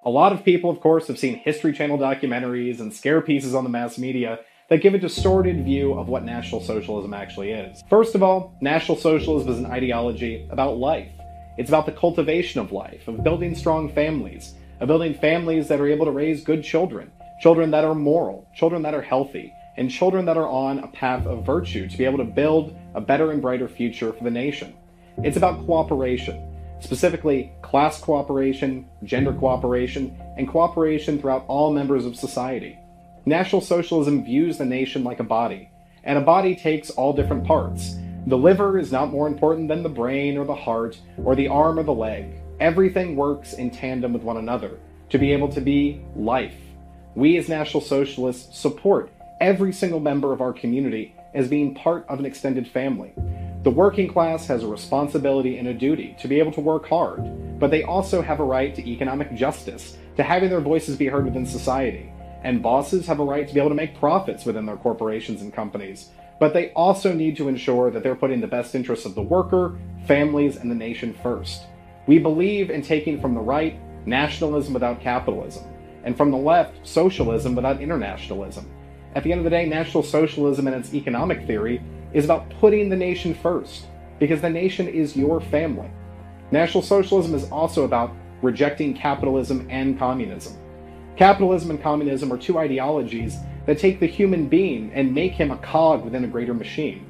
A lot of people, of course, have seen History Channel documentaries and scare pieces on the mass media that give a distorted view of what National Socialism actually is. First of all, National Socialism is an ideology about life. It's about the cultivation of life, of building strong families, of building families that are able to raise good children, children that are moral, children that are healthy, and children that are on a path of virtue to be able to build a better and brighter future for the nation. It's about cooperation, specifically class cooperation, gender cooperation, and cooperation throughout all members of society. National Socialism views the nation like a body, and a body takes all different parts. The liver is not more important than the brain or the heart or the arm or the leg. Everything works in tandem with one another to be able to be life. We as National Socialists support every single member of our community as being part of an extended family. The working class has a responsibility and a duty to be able to work hard, but they also have a right to economic justice, to having their voices be heard within society. And bosses have a right to be able to make profits within their corporations and companies, but they also need to ensure that they're putting the best interests of the worker, families, and the nation first. We believe in taking from the right nationalism without capitalism, and from the left socialism without internationalism. At the end of the day, National Socialism and its economic theory is about putting the nation first, because the nation is your family. National Socialism is also about rejecting capitalism and communism. Capitalism and communism are two ideologies that take the human being and make him a cog within a greater machine.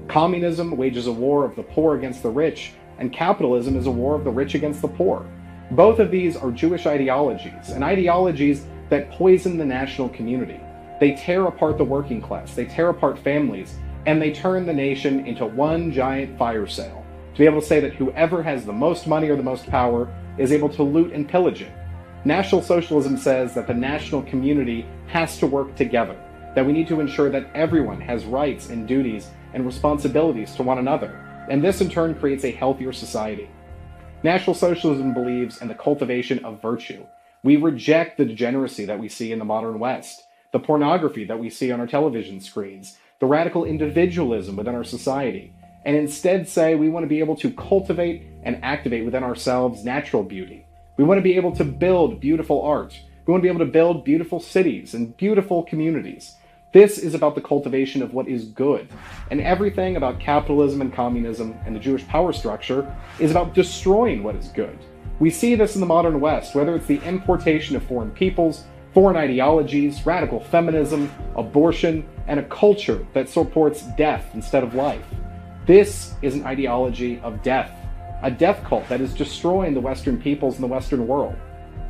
Communism wages a war of the poor against the rich, and capitalism is a war of the rich against the poor. Both of these are Jewish ideologies, and ideologies that poison the national community. They tear apart the working class, they tear apart families, and they turn the nation into one giant fire sale, to be able to say that whoever has the most money or the most power is able to loot and pillage it. National Socialism says that the national community has to work together, that we need to ensure that everyone has rights and duties and responsibilities to one another, and this in turn creates a healthier society. National Socialism believes in the cultivation of virtue. We reject the degeneracy that we see in the modern West, the pornography that we see on our television screens, the radical individualism within our society, and instead say we want to be able to cultivate and activate within ourselves natural beauty. We want to be able to build beautiful art. We want to be able to build beautiful cities and beautiful communities. This is about the cultivation of what is good. And everything about capitalism and communism and the Jewish power structure is about destroying what is good. We see this in the modern West, whether it's the importation of foreign peoples, foreign ideologies, radical feminism, abortion, and a culture that supports death instead of life. This is an ideology of death. A death cult that is destroying the Western peoples in the Western world.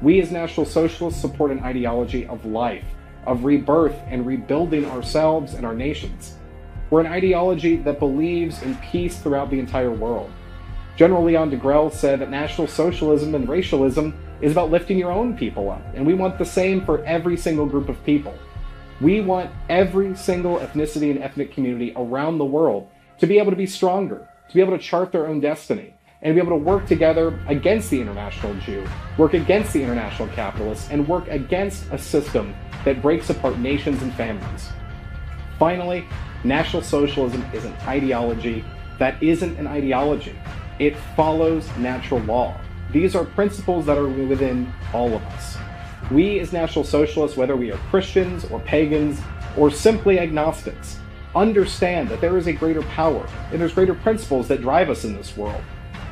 We as National Socialists support an ideology of life, of rebirth and rebuilding ourselves and our nations. We're an ideology that believes in peace throughout the entire world. General Leon deGrelle said that National Socialism and racialism is about lifting your own people up, and we want the same for every single group of people. We want every single ethnicity and ethnic community around the world to be able to be stronger, to be able to chart their own destiny, and be able to work together against the international Jew, work against the international capitalists, and work against a system that breaks apart nations and families. Finally, National Socialism is an ideology that isn't an ideology. It follows natural law. These are principles that are within all of us. We as National Socialists, whether we are Christians or pagans or simply agnostics, understand that there is a greater power and there's greater principles that drive us in this world.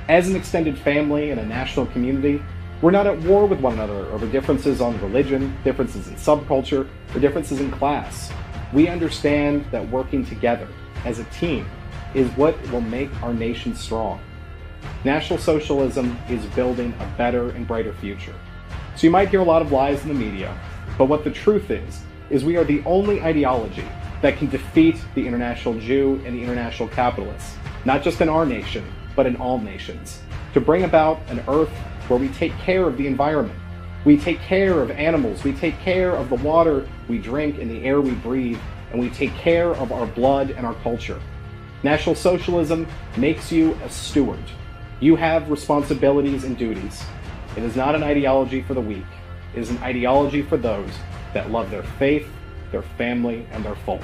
As an extended family and a national community, we're not at war with one another over differences on religion, differences in subculture, or differences in class. We understand that working together as a team is what will make our nation strong. National Socialism is building a better and brighter future. So you might hear a lot of lies in the media, but what the truth is we are the only ideology that can defeat the international Jew and the international capitalists, not just in our nation, but in all nations, to bring about an earth where we take care of the environment. We take care of animals, we take care of the water we drink and the air we breathe, and we take care of our blood and our culture. National Socialism makes you a steward. You have responsibilities and duties. It is not an ideology for the weak. It is an ideology for those that love their faith, their family, and their folk.